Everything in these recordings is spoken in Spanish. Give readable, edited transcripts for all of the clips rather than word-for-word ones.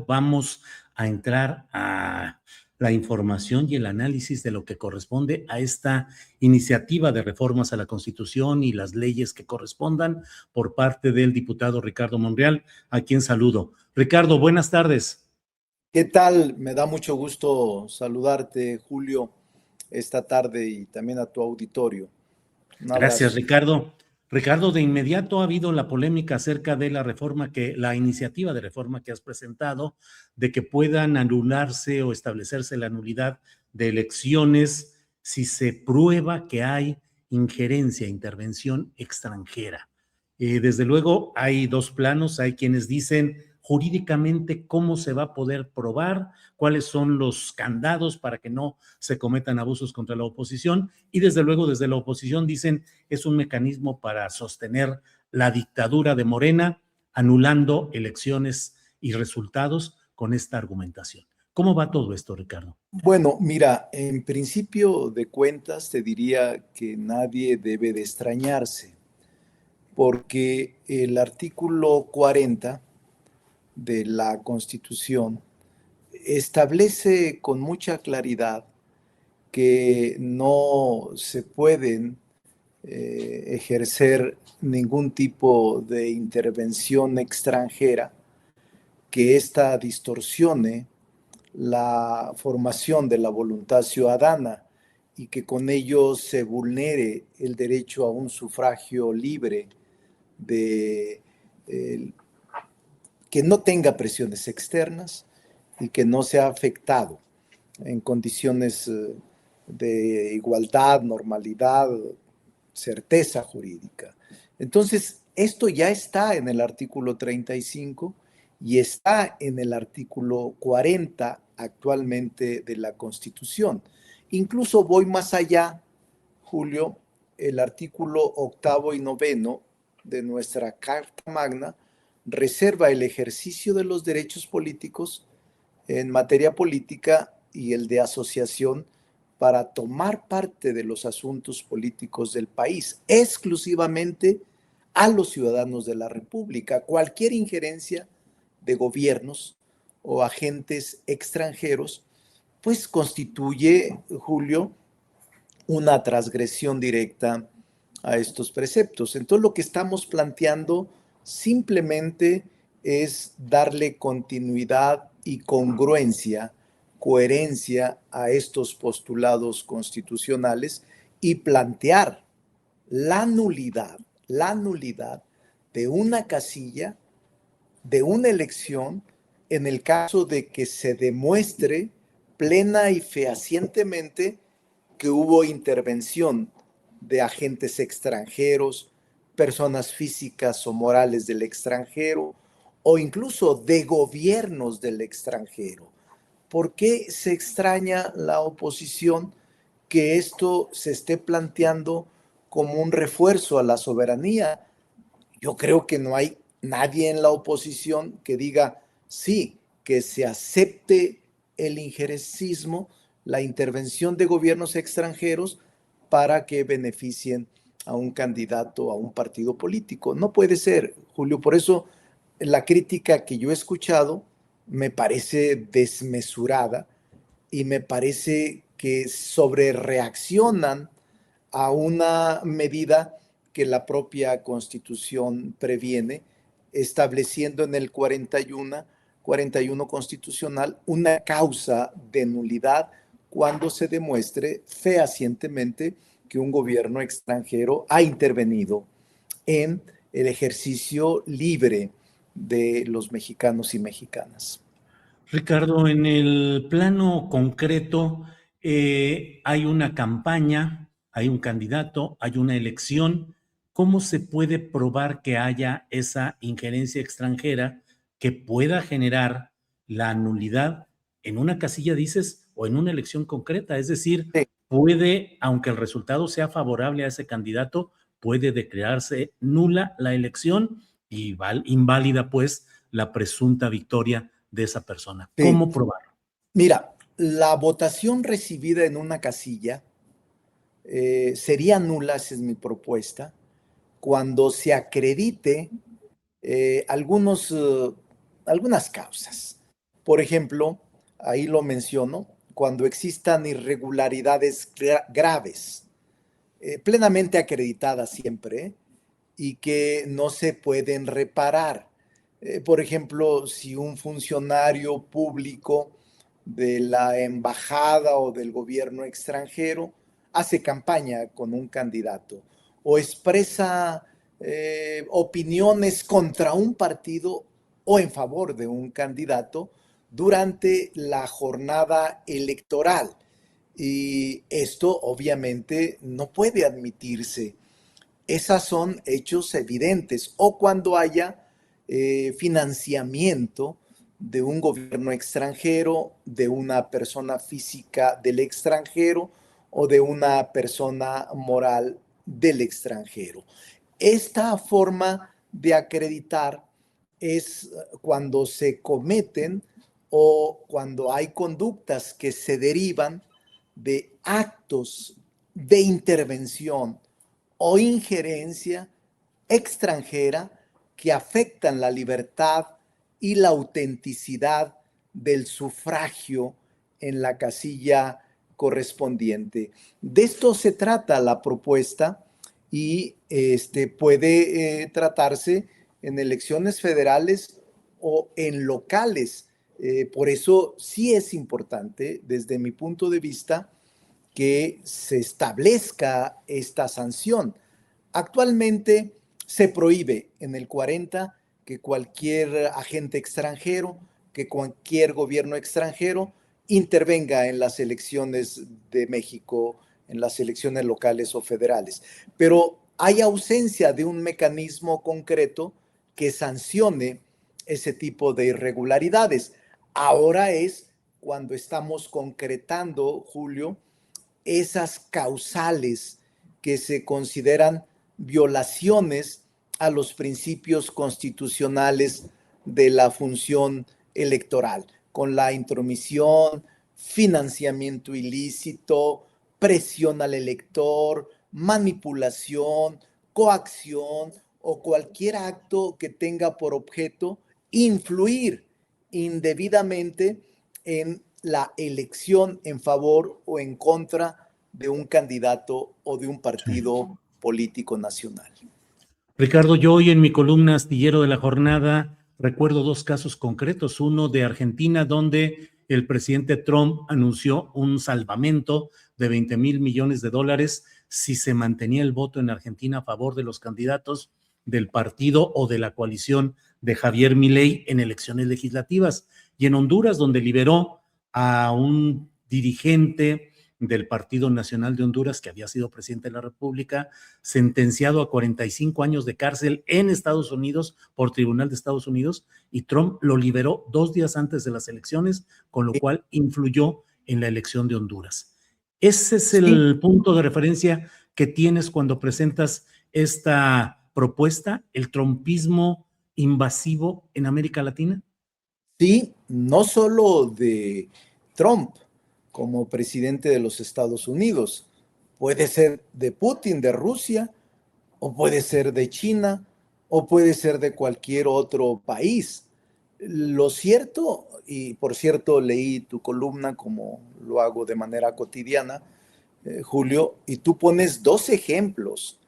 Vamos a entrar a la información y el análisis de lo que corresponde a esta iniciativa de reformas a la Constitución y las leyes que correspondan por parte del diputado Ricardo Monreal, a quien saludo. Ricardo, buenas tardes. ¿Qué tal? Me da mucho gusto saludarte, Julio, esta tarde y también a tu auditorio. Un Gracias, abrazo. Ricardo. Ricardo, de inmediato ha habido la polémica acerca de la iniciativa de reforma que has presentado, de que puedan anularse o establecerse la nulidad de elecciones si se prueba que hay injerencia, intervención extranjera. Desde luego, hay dos planos. Hay quienes dicen jurídicamente cómo se va a poder probar, cuáles son los candados para que no se cometan abusos contra la oposición, y desde luego desde la oposición dicen es un mecanismo para sostener la dictadura de Morena, anulando elecciones y resultados con esta argumentación. ¿Cómo va todo esto, Ricardo? Bueno, mira, en principio de cuentas te diría que nadie debe de extrañarse, porque el artículo 40 de la Constitución establece con mucha claridad que no se pueden ejercer ningún tipo de intervención extranjera que ésta distorsione la formación de la voluntad ciudadana y que con ello se vulnere el derecho a un sufragio libre, de que no tenga presiones externas y que no sea afectado en condiciones de igualdad, normalidad, certeza jurídica. Entonces, esto ya está en el artículo 35 y está en el artículo 40 actualmente de la Constitución. Incluso voy más allá, Julio, el artículo 8º y 9º de nuestra Carta Magna reserva el ejercicio de los derechos políticos en materia política y el de asociación para tomar parte de los asuntos políticos del país, exclusivamente a los ciudadanos de la República. Cualquier injerencia de gobiernos o agentes extranjeros, pues constituye, Julio, una transgresión directa a estos preceptos. Entonces, lo que estamos planteando simplemente es darle continuidad y congruencia, coherencia a estos postulados constitucionales y plantear la nulidad de una casilla, de una elección, en el caso de que se demuestre plena y fehacientemente que hubo intervención de agentes extranjeros, personas físicas o morales del extranjero, o incluso de gobiernos del extranjero. ¿Por qué se extraña la oposición que esto se esté planteando como un refuerzo a la soberanía? Yo creo que no hay nadie en la oposición que diga, sí, que se acepte el injerencismo, la intervención de gobiernos extranjeros para que beneficien a un candidato, a un partido político. No puede ser, Julio. Por eso la crítica que yo he escuchado me parece desmesurada y me parece que sobrereaccionan a una medida que la propia Constitución previene, estableciendo en el 41 constitucional una causa de nulidad cuando se demuestre fehacientemente que un gobierno extranjero ha intervenido en el ejercicio libre de los mexicanos y mexicanas. Ricardo, en el plano concreto, hay una campaña, hay un candidato, hay una elección. ¿Cómo se puede probar que haya esa injerencia extranjera que pueda generar la nulidad en una casilla, dices, o en una elección concreta? Es decir, Sí. puede, aunque el resultado sea favorable a ese candidato, puede declararse nula la elección y inválida, pues, la presunta victoria de esa persona. Sí. ¿Cómo probarlo? Mira, la votación recibida en una casilla sería nula, esa es mi propuesta, cuando se acredite algunas causas. Por ejemplo, ahí lo menciono, cuando existan irregularidades graves, plenamente acreditadas siempre, y que no se pueden reparar. Por ejemplo, si un funcionario público de la embajada o del gobierno extranjero hace campaña con un candidato o expresa opiniones contra un partido o en favor de un candidato durante la jornada electoral. Y esto obviamente no puede admitirse. Esas son hechos evidentes. O cuando haya financiamiento de un gobierno extranjero, de una persona física del extranjero o de una persona moral del extranjero. Esta forma de acreditar es cuando se cometen o cuando hay conductas que se derivan de actos de intervención o injerencia extranjera que afectan la libertad y la autenticidad del sufragio en la casilla correspondiente. De esto se trata la propuesta y puede tratarse en elecciones federales o en locales. Por eso sí es importante, desde mi punto de vista, que se establezca esta sanción. Actualmente se prohíbe en el 40 que cualquier agente extranjero, que cualquier gobierno extranjero intervenga en las elecciones de México, en las elecciones locales o federales. Pero hay ausencia de un mecanismo concreto que sancione ese tipo de irregularidades. Ahora es cuando estamos concretando, Julio, esas causales que se consideran violaciones a los principios constitucionales de la función electoral, con la intromisión, financiamiento ilícito, presión al elector, manipulación, coacción o cualquier acto que tenga por objeto influir indebidamente en la elección en favor o en contra de un candidato o de un Sí. partido político nacional. Ricardo, yo hoy en mi columna Astillero de la Jornada recuerdo dos casos concretos. Uno de Argentina, donde el presidente Trump anunció un salvamento de 20,000 millones de dólares si se mantenía el voto en Argentina a favor de los candidatos del partido o de la coalición de Javier Milei en elecciones legislativas. Y en Honduras, donde liberó a un dirigente del Partido Nacional de Honduras, que había sido presidente de la República, sentenciado a 45 años de cárcel en Estados Unidos por Tribunal de Estados Unidos, y Trump lo liberó 2 días antes de las elecciones, con lo cual influyó en la elección de Honduras. Ese es Sí, el punto de referencia que tienes cuando presentas esta propuesta, el trumpismo invasivo en América Latina. sí, no solo de Trump como presidente de los Estados Unidos, puede ser de Putin, de Rusia, o puede ser de China, o puede ser de cualquier otro país. Lo cierto, y por cierto leí tu columna como lo hago de manera cotidiana, Julio, y tú pones dos ejemplos,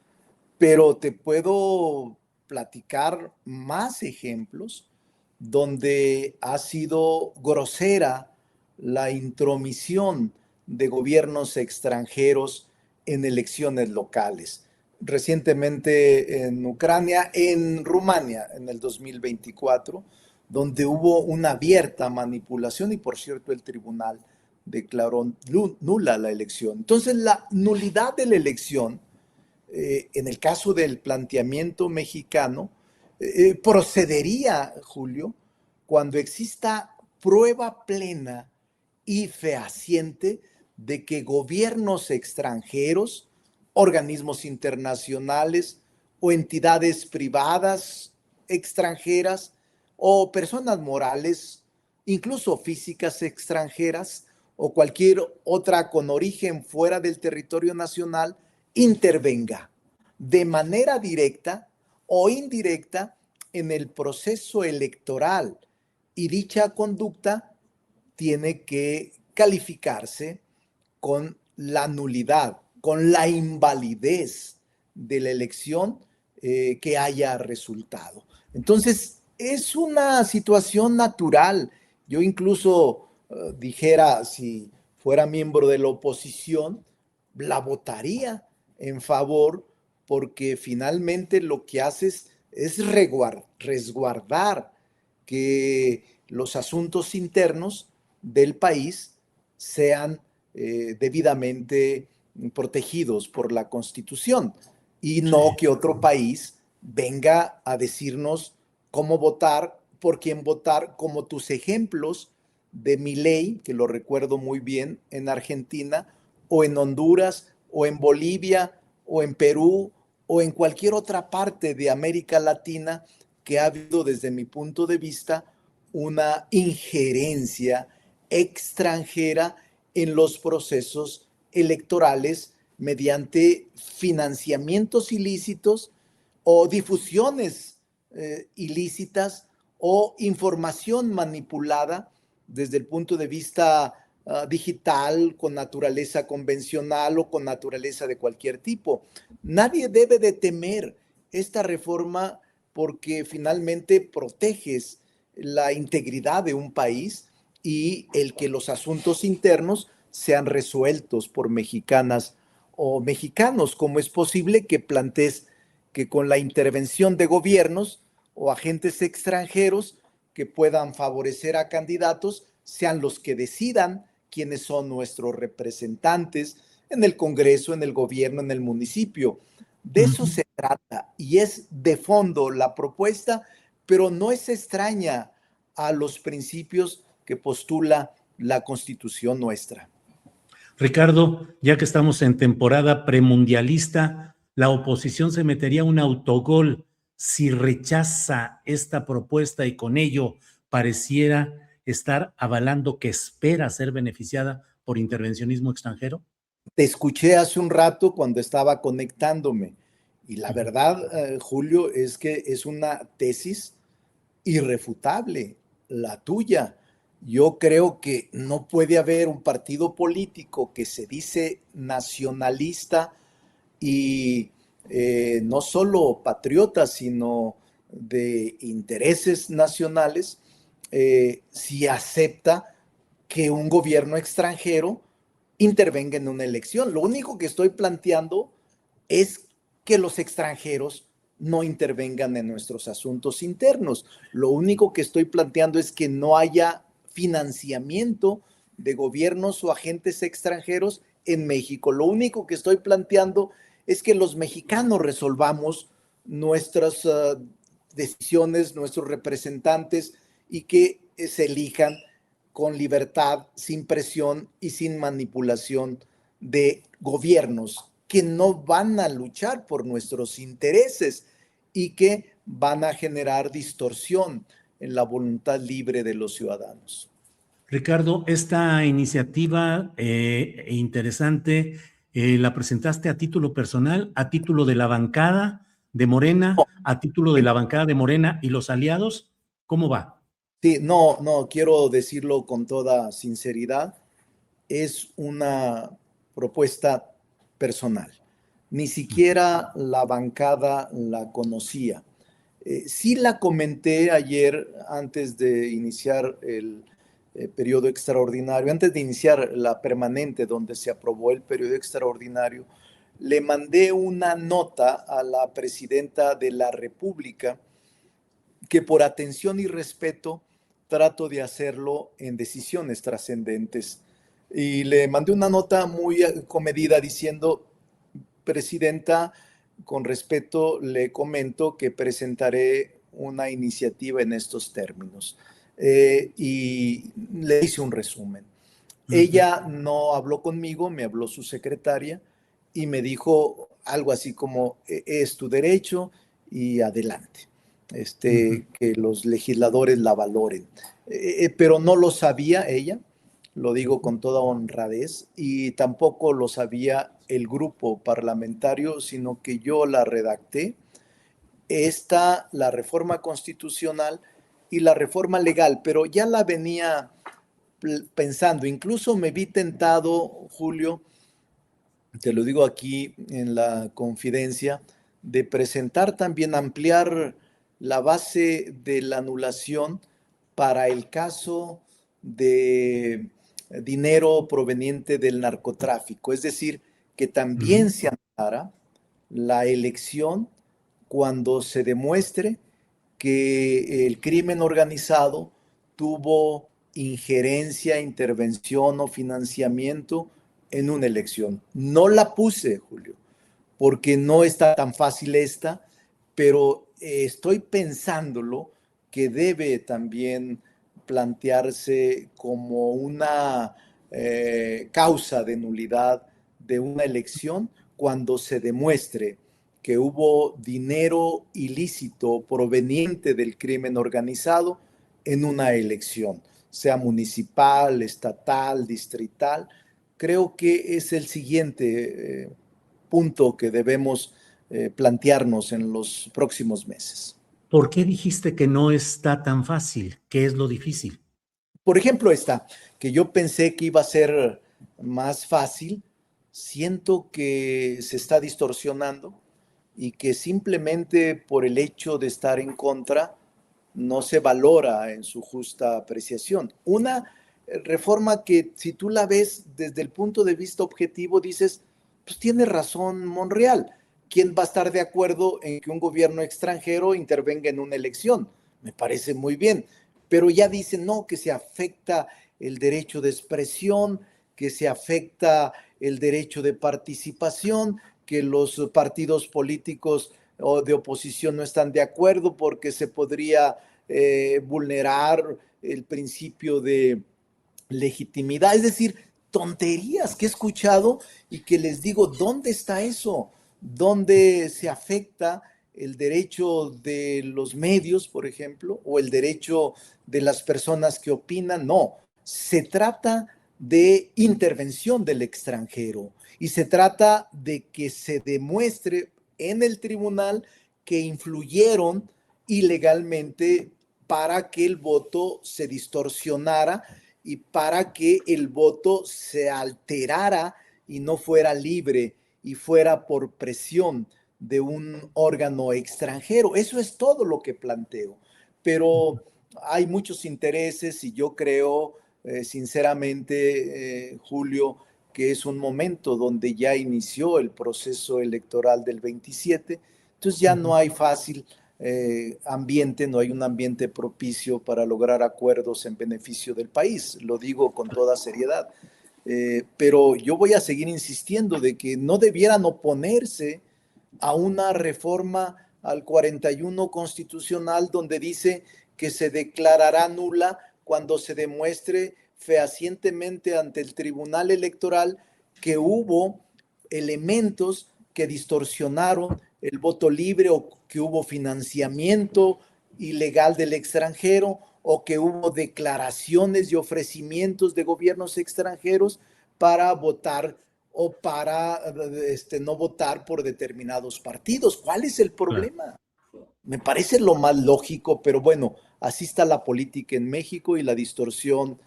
pero te puedo platicar más ejemplos donde ha sido grosera la intromisión de gobiernos extranjeros en elecciones locales. Recientemente en Ucrania, en Rumania, en el 2024, donde hubo una abierta manipulación y por cierto el tribunal declaró nula la elección. Entonces la nulidad de la elección en el caso del planteamiento mexicano, procedería, Julio, cuando exista prueba plena y fehaciente de que gobiernos extranjeros, organismos internacionales o entidades privadas extranjeras o personas morales, incluso físicas extranjeras o cualquier otra con origen fuera del territorio nacional, intervenga de manera directa o indirecta en el proceso electoral y dicha conducta tiene que calificarse con la nulidad, con la invalidez de la elección que haya resultado. Entonces, es una situación natural. Yo incluso dijera, si fuera miembro de la oposición, la votaría en favor, porque finalmente lo que haces es resguardar que los asuntos internos del país sean debidamente protegidos por la Constitución y no que otro país venga a decirnos cómo votar, por quién votar, como tus ejemplos de Milei, que lo recuerdo muy bien, en Argentina, o en Honduras, o en Bolivia, o en Perú, o en cualquier otra parte de América Latina, que ha habido desde mi punto de vista una injerencia extranjera en los procesos electorales mediante financiamientos ilícitos o difusiones ilícitas o información manipulada desde el punto de vista digital, con naturaleza convencional o con naturaleza de cualquier tipo. Nadie debe de temer esta reforma porque finalmente proteges la integridad de un país y el que los asuntos internos sean resueltos por mexicanas o mexicanos. ¿Cómo es posible que plantees que con la intervención de gobiernos o agentes extranjeros que puedan favorecer a candidatos sean los que decidan quiénes son nuestros representantes en el Congreso, en el gobierno, en el municipio? De eso se trata y es de fondo la propuesta, pero no es extraña a los principios que postula la Constitución nuestra. Ricardo, ya que estamos en temporada premundialista, la oposición se metería un autogol si rechaza esta propuesta y con ello pareciera estar avalando que espera ser beneficiada por intervencionismo extranjero. Te escuché hace un rato cuando estaba conectándome y la verdad, Julio, es que es una tesis irrefutable, la tuya. Yo creo que no puede haber un partido político que se dice nacionalista y no solo patriota, sino de intereses nacionales, si acepta que un gobierno extranjero intervenga en una elección. Lo único que estoy planteando es que los extranjeros no intervengan en nuestros asuntos internos. Lo único que estoy planteando es que no haya financiamiento de gobiernos o agentes extranjeros en México. Lo único que estoy planteando es que los mexicanos resolvamos nuestras decisiones, nuestros representantes y que se elijan con libertad, sin presión y sin manipulación de gobiernos que no van a luchar por nuestros intereses y que van a generar distorsión en la voluntad libre de los ciudadanos. Ricardo, esta iniciativa interesante, ¿la presentaste a título personal, a título de la bancada de Morena, a título de la bancada de Morena y los aliados? ¿Cómo va? Sí, no, quiero decirlo con toda sinceridad, es una propuesta personal. Ni siquiera la bancada la conocía. Sí la comenté ayer antes de iniciar el periodo extraordinario, antes de iniciar la permanente donde se aprobó el periodo extraordinario, le mandé una nota a la presidenta de la República que por atención y respeto trato de hacerlo en decisiones trascendentes. Y le mandé una nota muy comedida diciendo, presidenta, con respeto le comento que presentaré una iniciativa en estos términos. Y le hice un resumen. Ella no habló conmigo, me habló su secretaria y me dijo algo así como, es tu derecho y adelante. Que los legisladores la valoren. Pero no lo sabía ella, lo digo con toda honradez, y tampoco lo sabía el grupo parlamentario, sino que yo la redacté. La reforma constitucional y la reforma legal, pero ya la venía pensando. Incluso me vi tentado, Julio, te lo digo aquí en la confidencia, de presentar también, ampliar la base de la anulación para el caso de dinero proveniente del narcotráfico. Es decir, que también se anulara la elección cuando se demuestre que el crimen organizado tuvo injerencia, intervención o financiamiento en una elección. No la puse, Julio, porque no está tan fácil esta, pero estoy pensándolo que debe también plantearse como una causa de nulidad de una elección cuando se demuestre que hubo dinero ilícito proveniente del crimen organizado en una elección, sea municipal, estatal, distrital. Creo que es el siguiente punto que debemos plantearnos en los próximos meses. ¿Por qué dijiste que no está tan fácil? ¿Qué es lo difícil? Por ejemplo, esta, que yo pensé que iba a ser más fácil, siento que se está distorsionando y que simplemente por el hecho de estar en contra no se valora en su justa apreciación. Una reforma que si tú la ves desde el punto de vista objetivo, dices, pues tiene razón Monreal. ¿Quién va a estar de acuerdo en que un gobierno extranjero intervenga en una elección? Me parece muy bien, pero ya dicen, no, que se afecta el derecho de expresión, que se afecta el derecho de participación, que los partidos políticos o de oposición no están de acuerdo porque se podría vulnerar el principio de legitimidad. Es decir, tonterías que he escuchado y que les digo, ¿dónde está eso? ¿Dónde se afecta el derecho de los medios, por ejemplo, o el derecho de las personas que opinan? No, se trata de intervención del extranjero y se trata de que se demuestre en el tribunal que influyeron ilegalmente para que el voto se distorsionara y para que el voto se alterara y no fuera libre y fuera por presión de un órgano extranjero. Eso es todo lo que planteo. Pero hay muchos intereses y yo creo, sinceramente, Julio, que es un momento donde ya inició el proceso electoral del 27, entonces ya no hay fácil ambiente, no hay un ambiente propicio para lograr acuerdos en beneficio del país, lo digo con toda seriedad. Pero yo voy a seguir insistiendo de que no debieran oponerse a una reforma al 41 constitucional donde dice que se declarará nula cuando se demuestre fehacientemente ante el Tribunal Electoral que hubo elementos que distorsionaron el voto libre o que hubo financiamiento ilegal del extranjero o que hubo declaraciones y ofrecimientos de gobiernos extranjeros para votar o para no votar por determinados partidos. ¿Cuál es el Claro. problema? Me parece lo más lógico, pero bueno, así está la política en México y la distorsión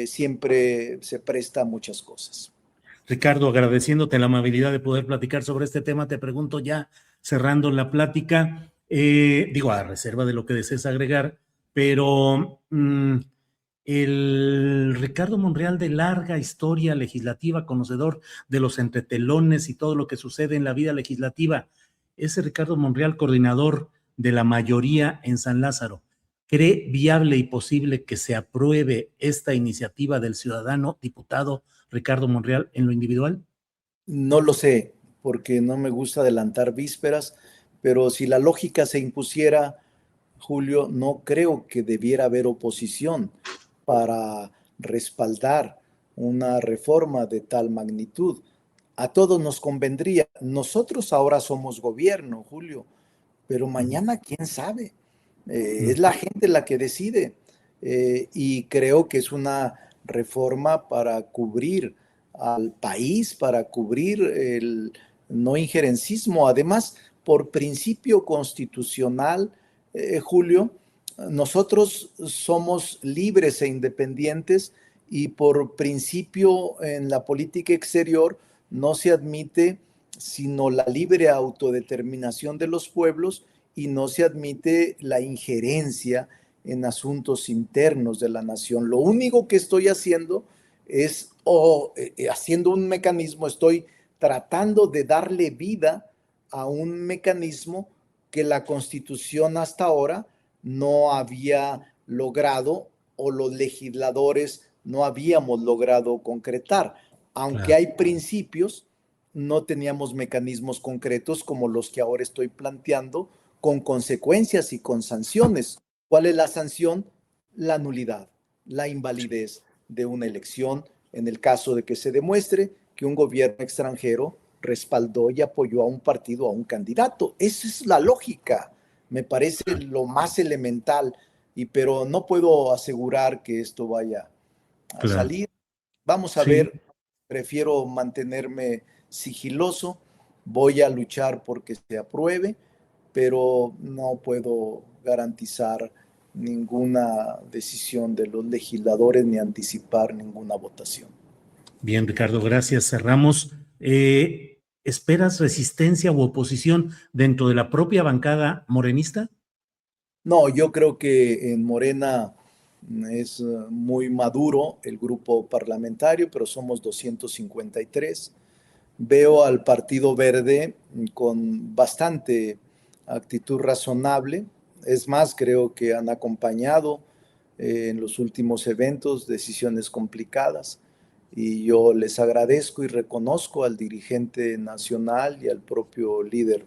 siempre se presta a muchas cosas. Ricardo, agradeciéndote la amabilidad de poder platicar sobre este tema, te pregunto ya cerrando la plática, digo, a reserva de lo que desees agregar, pero el Ricardo Monreal de larga historia legislativa, conocedor de los entretelones y todo lo que sucede en la vida legislativa, ese Ricardo Monreal, coordinador de la mayoría en San Lázaro, ¿cree viable y posible que se apruebe esta iniciativa del ciudadano diputado Ricardo Monreal en lo individual? No lo sé, porque no me gusta adelantar vísperas, pero si la lógica se impusiera, Julio, no creo que debiera haber oposición para respaldar una reforma de tal magnitud. A todos nos convendría. Nosotros ahora somos gobierno, Julio, pero mañana quién sabe. Es la gente la que decide. Y creo que es una reforma para cubrir al país, para cubrir el no injerencismo. Además, por principio constitucional, Julio, nosotros somos libres e independientes y por principio en la política exterior no se admite sino la libre autodeterminación de los pueblos y no se admite la injerencia en asuntos internos de la nación. Lo único que estoy haciendo es, haciendo un mecanismo, estoy tratando de darle vida a un mecanismo que la Constitución hasta ahora no había logrado o los legisladores no habíamos logrado concretar. Aunque Claro. hay principios, no teníamos mecanismos concretos como los que ahora estoy planteando, con consecuencias y con sanciones. ¿Cuál es la sanción? La nulidad, la invalidez de una elección en el caso de que se demuestre que un gobierno extranjero respaldó y apoyó a un partido, a un candidato. Esa es la lógica, me parece lo más elemental, pero no puedo asegurar que esto vaya a Claro. salir. Vamos a Sí. ver, prefiero mantenerme sigiloso, voy a luchar porque se apruebe, pero no puedo garantizar ninguna decisión de los legisladores ni anticipar ninguna votación. Bien, Ricardo, gracias. Cerramos. ¿Esperas resistencia u oposición dentro de la propia bancada morenista? No, yo creo que en Morena es muy maduro el grupo parlamentario, pero somos 253. Veo al Partido Verde con bastante actitud razonable. Es más, creo que han acompañado en los últimos eventos decisiones complicadas y yo les agradezco y reconozco al dirigente nacional y al propio líder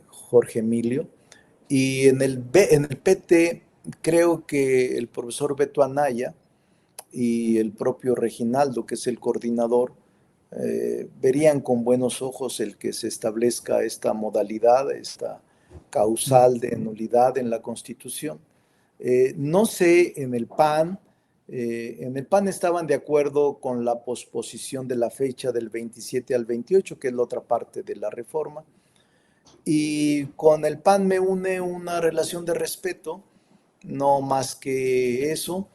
Jorge Emilio. Y en el PT creo que el profesor Beto Anaya y el propio Reginaldo, que es el coordinador, verían con buenos ojos el que se establezca esta modalidad, esta causal de nulidad en la Constitución. No sé, en el PAN estaban de acuerdo con la posposición de la fecha del 27 al 28, que es la otra parte de la reforma. Y con el PAN me une una relación de respeto, no más que eso,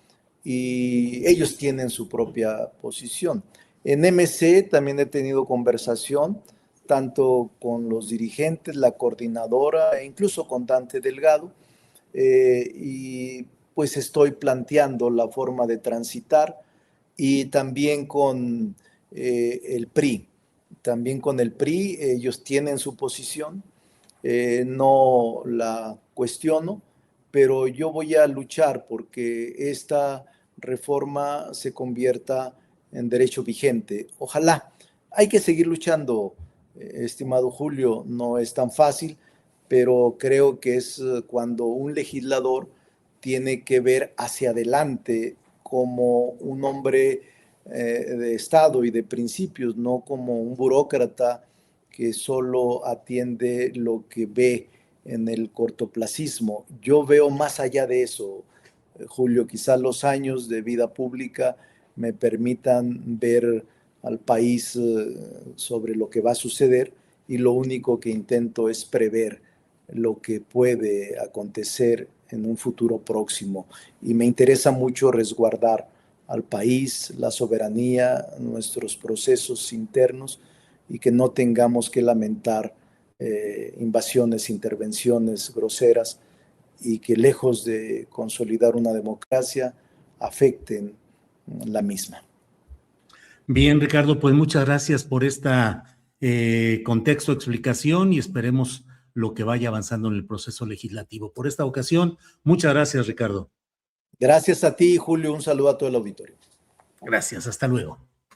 y ellos tienen su propia posición. En MC también he tenido conversación, tanto con los dirigentes, la coordinadora e incluso con Dante Delgado, y pues estoy planteando la forma de transitar y también con el PRI. También con el PRI, ellos tienen su posición, no la cuestiono, pero yo voy a luchar porque esta reforma se convierta en derecho vigente. Ojalá. Hay que seguir luchando, estimado Julio, no es tan fácil, pero creo que es cuando un legislador tiene que ver hacia adelante como un hombre de Estado y de principios, no como un burócrata que solo atiende lo que ve en el cortoplacismo. Yo veo más allá de eso, Julio. Quizás los años de vida pública me permitan ver al país sobre lo que va a suceder y lo único que intento es prever lo que puede acontecer en un futuro próximo. Y me interesa mucho resguardar al país, la soberanía, nuestros procesos internos y que no tengamos que lamentar invasiones, intervenciones groseras y que lejos de consolidar una democracia afecten la misma. Bien, Ricardo, pues muchas gracias por esta contexto, explicación y esperemos lo que vaya avanzando en el proceso legislativo. Por esta ocasión, muchas gracias, Ricardo. Gracias a ti, Julio. Un saludo a todo el auditorio. Gracias, hasta luego.